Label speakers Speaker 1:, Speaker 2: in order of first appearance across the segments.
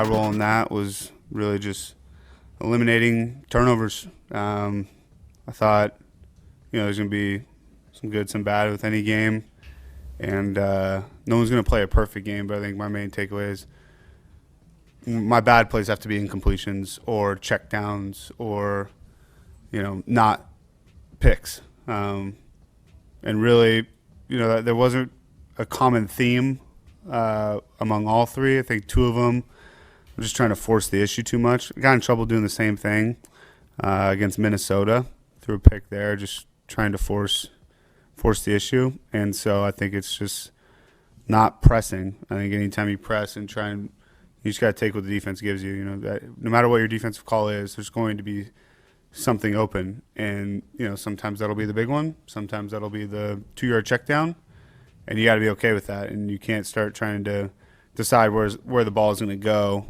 Speaker 1: my role in that was really just eliminating turnovers. I thought, there's going to be some good, some bad with any game. And no one's going to play a perfect game, but I think my main takeaway is my bad plays have to be incompletions or checkdowns or, not picks. And really, there wasn't a common theme among all three. I think two of them were just trying to force the issue too much. I got in trouble doing the same thing against Minnesota. Threw a pick there, just trying to force the issue. And so I think it's just not pressing. I think anytime you press and you just got to take what the defense gives you. No matter what your defensive call is, there's going to be something open. And, sometimes that'll be the big one. Sometimes that'll be the 2-yard check down. And you got to be okay with that. And you can't start trying to decide where the ball is going to go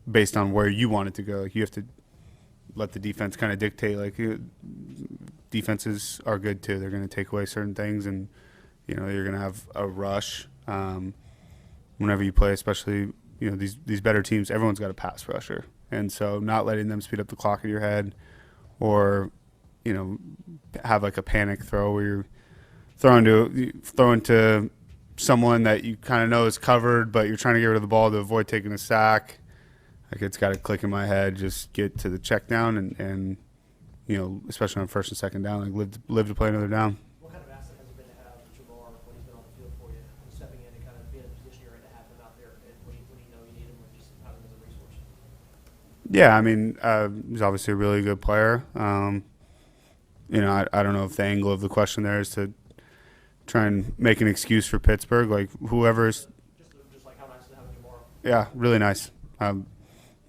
Speaker 1: based on where you want it to go. Like, you have to let the defense kind of dictate. Like, defenses are good too. They're going to take away certain things, and you're going to have a rush whenever you play. Especially these better teams. Everyone's got a pass rusher, and so not letting them speed up the clock in your head, or have like a panic throw where you're throwing to someone that you kind of know is covered, but you're trying to get rid of the ball to avoid taking a sack. Like, it's got to click in my head. Just get to the check down and especially on first and second down, like live to play another down.
Speaker 2: What kind of asset has it been to have Jamar when he's been on the field for you, stepping in and kind of being in a position you're in to have him out there and when you know you need him, or just having him as a resource?
Speaker 1: Yeah, I mean, he's obviously a really good player. I don't know if the angle of the question there is to try and make an excuse for Pittsburgh, like whoever's.
Speaker 2: Just like how nice to have Jamar.
Speaker 1: Yeah, really nice.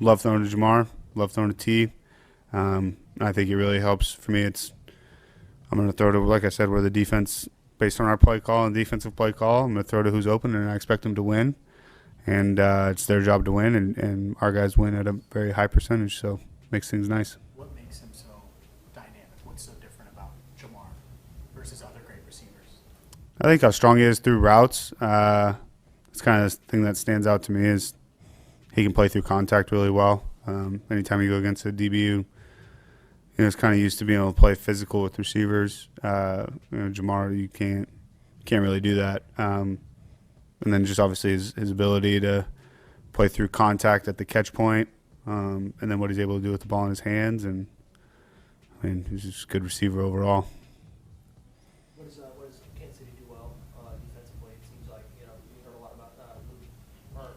Speaker 1: Love throwing to Jamar. Love throwing to T. I think it really helps for me. I'm going to throw to, like I said, where the defense, based on our play call and defensive play call, I'm going to throw to who's open, and I expect them to win. And it's their job to win, and our guys win at a very high percentage, so it makes things nice.
Speaker 3: What makes him so dynamic? What's so different about Jamar versus other great receivers?
Speaker 1: I think how strong he is through routes. It's kind of the thing that stands out to me is he can play through contact really well. Anytime you go against a DBU, it's kind of used to being able to play physical with receivers. Jamar, you can't really do that. And then just obviously his ability to play through contact at the catch point, and then what he's able to do with the ball in his hands. And I mean, he's just a good receiver overall.
Speaker 2: What does Kansas City do well defensively? It seems like you heard a lot about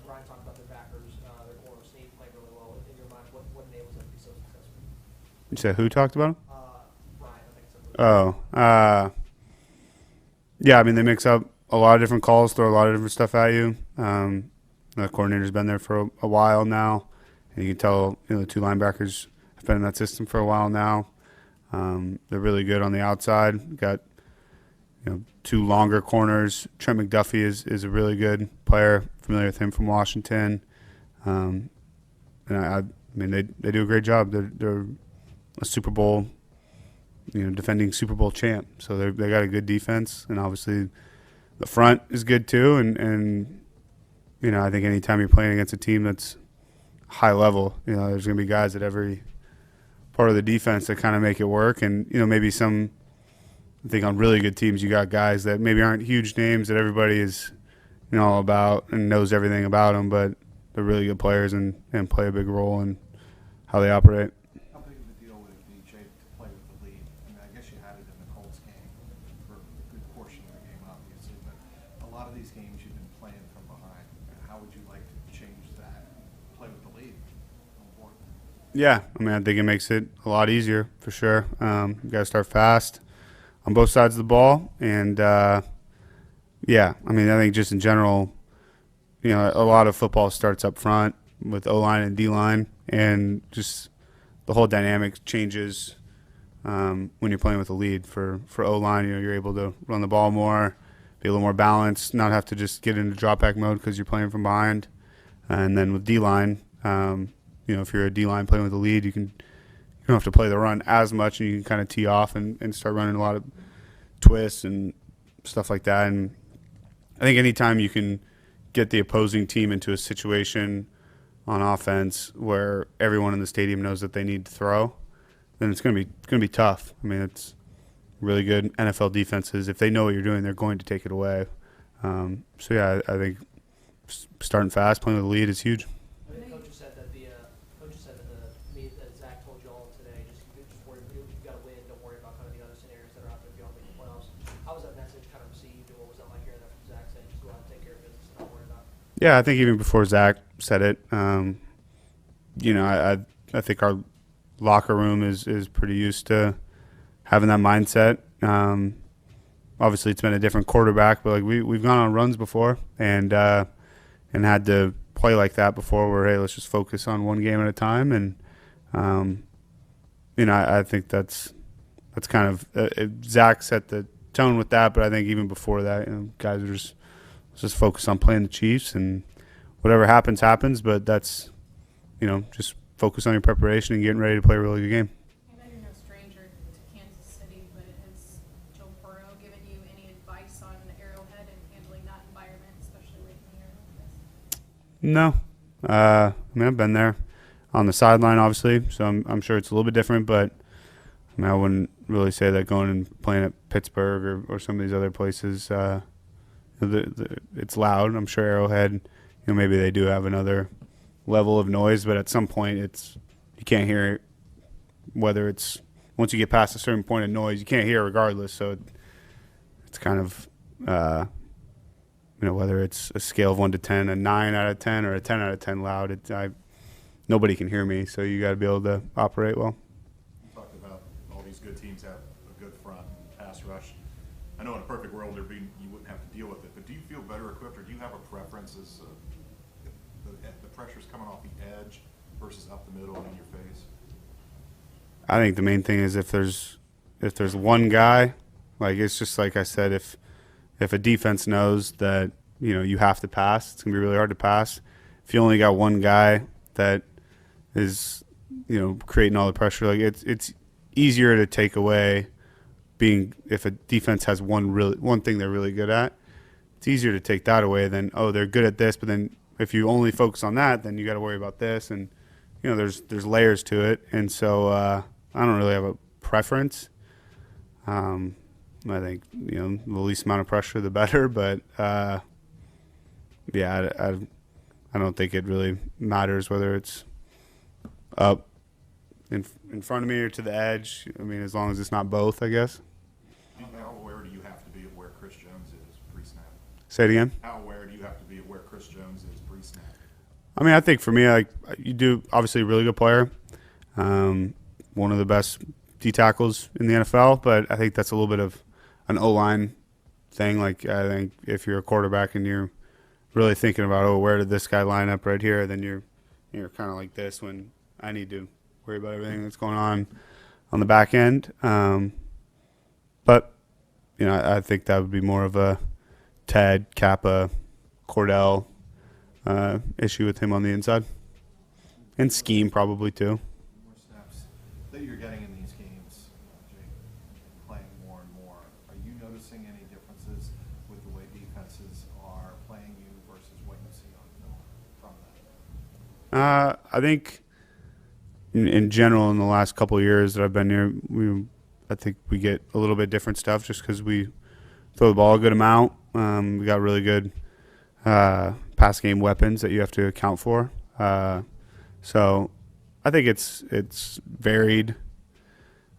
Speaker 2: Ryan talked about their backers, their corner Snead playing really well. In your mind, what enables them to be so successful?
Speaker 1: You said who talked about him?
Speaker 2: Ryan, I think so.
Speaker 1: Yeah, I mean, they mix up a lot of different calls, throw a lot of different stuff at you. The coordinator's been there for a while now, and you can tell the two linebackers have been in that system for a while now. They're really good on the outside. Got two longer corners. Trent McDuffie is a really good player. Familiar with him from Washington, and I mean they do a great job. They're a Super Bowl, defending Super Bowl champ. So they got a good defense, and obviously the front is good too. And I think anytime you're playing against a team that's high level, there's going to be guys at every part of the defense that kind of make it work. And maybe I think on really good teams you got guys that maybe aren't huge names that everybody is all about and knows everything about them, but they're really good players and play a big role in how they operate.
Speaker 4: How big of a deal would it be, Jake, to play with the lead? I mean, I guess you had it in the Colts game for a good portion of the game, obviously, but a lot of these games you've been playing from behind. How would you like to change that, play with the lead on board?
Speaker 1: Yeah, I mean, I think it makes it a lot easier for sure. You got to start fast on both sides of the ball, and yeah, I mean, I think just in general, a lot of football starts up front with O-line and D-line, and just the whole dynamic changes when you're playing with a lead. For O-line, you're able to run the ball more, be a little more balanced, not have to just get into drop-back mode because you're playing from behind. And then with D-line, if you're a D-line playing with a lead, you don't have to play the run as much, and you can kind of tee off and start running a lot of twists and stuff like that. And I think anytime you can get the opposing team into a situation on offense where everyone in the stadium knows that they need to throw, then it's going to be tough. I mean, it's really good NFL defenses. If they know what you're doing, they're going to take it away. So yeah, I think starting fast, playing with the lead is huge.
Speaker 2: I think coach said that the meet that Zach told you all today, just worry, you got to win. Don't worry about kind of the other scenarios that are out there if you don't make the playoffs. How was that message kind of received, and what was that like hearing that from Zach saying just go out and take care of business and not worry about it?
Speaker 1: Yeah, I think even before Zach said it, I think our locker room is pretty used to having that mindset. Obviously, it's been a different quarterback, but like we've gone on runs before and had to play like that before. Where hey, let's just focus on one game at a time, and I think that's kind of Zach set the tone with that. But I think even before that, guys are just focus on playing the Chiefs, and whatever happens, happens. But that's just focus on your preparation and getting ready to play a really good game.
Speaker 5: I know you're no stranger to Kansas City, but has Joe Burrow given you any advice on Arrowhead and handling that environment, especially late in the year like this?
Speaker 1: No. I mean, I've been there on the sideline, obviously, so I'm sure it's a little bit different, but I mean, I wouldn't really say that going and playing at Pittsburgh or some of these other places, it's loud. I'm sure Arrowhead, maybe they do have another level of noise, but at some point you can't hear it, whether it's once you get past a certain point of noise, you can't hear it regardless. So it's kind of whether it's a scale of 1 to 10, a 9 out of 10 or a 10 out of 10 loud, nobody can hear me, so you got to be able to operate well.
Speaker 6: You talked about all these good teams have a good front and pass rush. I know in a perfect world you wouldn't have to deal with it, but do you feel better equipped, or do you have a preference as the pressure's coming off the edge versus up the middle and in your face?
Speaker 1: I think the main thing is if there's one guy, like it's just like I said, if a defense knows that you have to pass, it's gonna be really hard to pass. If you only got one guy that is creating all the pressure, like it's easier to take away. If a defense has one thing they're really good at, it's easier to take that away than they're good at this, but then if you only focus on that, then you got to worry about this, and there's layers to it, and so I don't really have a preference. I think the least amount of pressure, the better, but I don't think it really matters whether it's up in front of me or to the edge. I mean, as long as it's not both, I guess.
Speaker 6: How aware do you have to be of where Chris Jones is pre-snap?
Speaker 1: Say it again.
Speaker 6: How aware do you have to be of where Chris Jones is pre-snap?
Speaker 1: I mean, I think for me, like you do, obviously a really good player, one of the best D tackles in the NFL, but I think that's a little bit of an O-line thing. Like I think if you're a quarterback and you're really thinking about, where did this guy line up right here, then you're kind of like this when I need to worry about everything that's going on the back end. But I think that would be more of a Ted, Kappa, Cordell issue with him on the inside, and scheme probably too.
Speaker 4: More snaps that you're getting in these games, Jake, playing more and more. Are you noticing any differences with the way defenses are playing you versus what you see on film from that?
Speaker 1: I think in general, in the last couple of years that I've been here, I think we get a little bit different stuff just because we throw the ball a good amount. We got really good pass game weapons that you have to account for. So I think it's varied.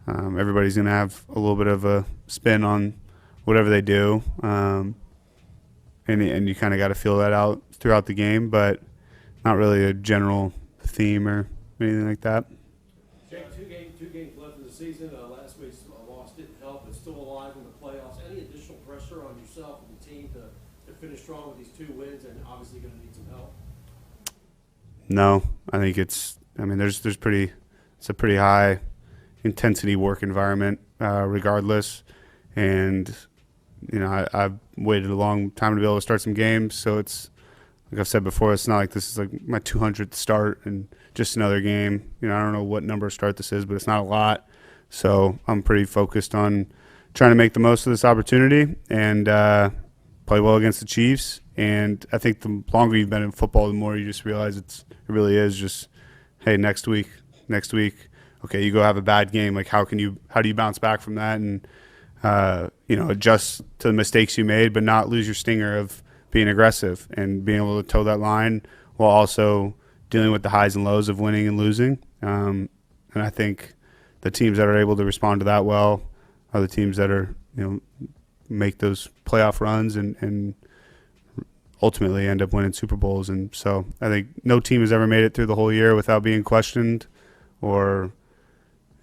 Speaker 1: Everybody's going to have a little bit of a spin on whatever they do, and you kind of got to feel that out throughout the game, but not really a general theme or anything like that.
Speaker 7: Jake, two games left in the season. Last week's loss didn't help, but still alive in the playoffs. Any additional pressure on yourself and the team to finish strong with these 2 wins, and obviously going to need some help?
Speaker 1: No, I think it's a pretty high intensity work environment, regardless. And I've waited a long time to be able to start some games, so it's like I've said before, it's not like this is like my 200th start and just another game. I don't know what number of start this is, but it's not a lot. So I'm pretty focused on trying to make the most of this opportunity and play well against the Chiefs And I think the longer you've been in football, the more you just realize it really is just, hey, next week, okay, you go have a bad game. Like, how do you bounce back from that and, adjust to the mistakes you made, but not lose your stinger of being aggressive and being able to toe that line while also dealing with the highs and lows of winning and losing. And I think the teams that are able to respond to that well are the teams that are, make those playoff runs and ultimately end up winning Super Bowls. And so I think no team has ever made it through the whole year without being questioned, or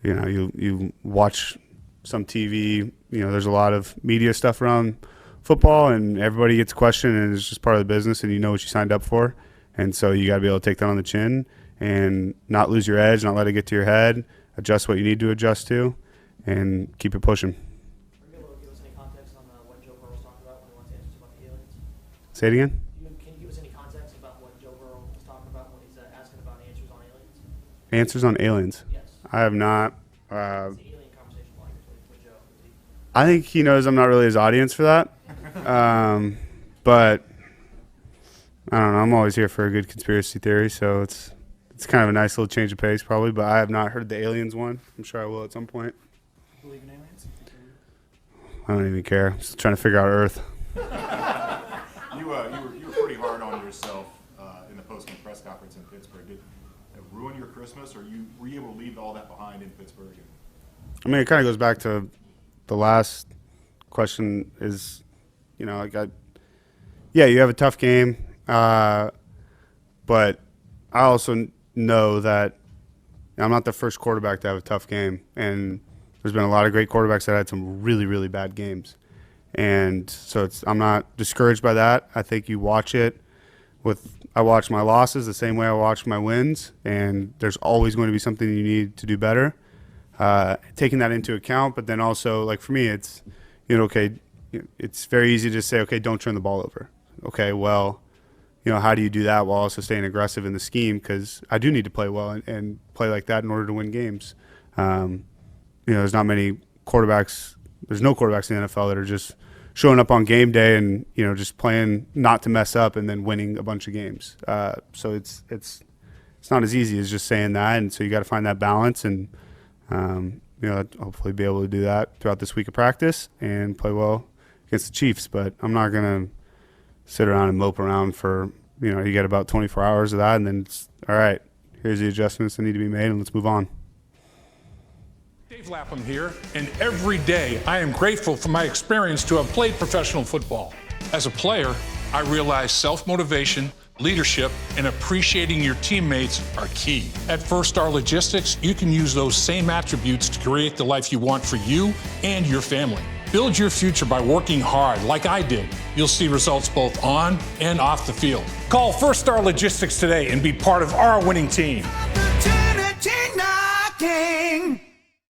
Speaker 1: you watch some TV, there's a lot of media stuff around football and everybody gets questioned, and it's just part of the business, and you know what you signed up for. And so you got to be able to take that on the chin and not lose your edge, not let it get to your head, adjust what you need to adjust to, and keep it pushing.
Speaker 2: Are you able to give us any context on what Joe Burrow was talking about when he wants to answer about the aliens?
Speaker 1: Say it again?
Speaker 2: Can you give us any context about what Joe Burrow was talking about when he's asking about answers on aliens?
Speaker 1: Answers on aliens?
Speaker 2: Yes.
Speaker 1: I have not.
Speaker 2: It's the alien conversation like with Joe.
Speaker 1: I think he knows I'm not really his audience for that. But I don't know. I'm always here for a good conspiracy theory, so it's kind of a nice little change of pace probably, but I have not heard the aliens one. I'm sure I will at some point.
Speaker 3: Believe in aliens?
Speaker 1: I don't even care. I'm just trying to figure out Earth.
Speaker 6: You were pretty hard on yourself in the post-game press conference in Pittsburgh. Did it ruin your Christmas, or were you able to leave all that behind in Pittsburgh?
Speaker 1: I mean, it kind of goes back to the last question is, you have a tough game, but I also know that I'm not the first quarterback to have a tough game, and there's been a lot of great quarterbacks that had some really, really bad games. And so I'm not discouraged by that. I think you watch it I watch my losses the same way I watch my wins, and there's always going to be something you need to do better. Taking that into account, but then also, like for me, it's, it's very easy to say, okay, don't turn the ball over. Okay, well, how do you do that while also staying aggressive in the scheme? Because I do need to play well and play like that in order to win games. There's not many quarterbacks. There's no quarterbacks in the NFL that are just showing up on game day and just playing not to mess up and then winning a bunch of games. So it's not as easy as just saying that, and so you got to find that balance and hopefully be able to do that throughout this week of practice and play well against the Chiefs. But I'm not gonna sit around and mope around for you get about 24 hours of that, and then it's all right. Here's the adjustments that need to be made, and let's move on.
Speaker 8: Dave Lapham here, and every day I am grateful for my experience to have played professional football. As a player, I realized self-motivation, leadership, and appreciating your teammates are key. At First Star Logistics, you can use those same attributes to create the life you want for you and your family. Build your future by working hard like I did. You'll see results both on and off the field. Call First Star Logistics today and be part of our winning team.
Speaker 9: Opportunity knocking.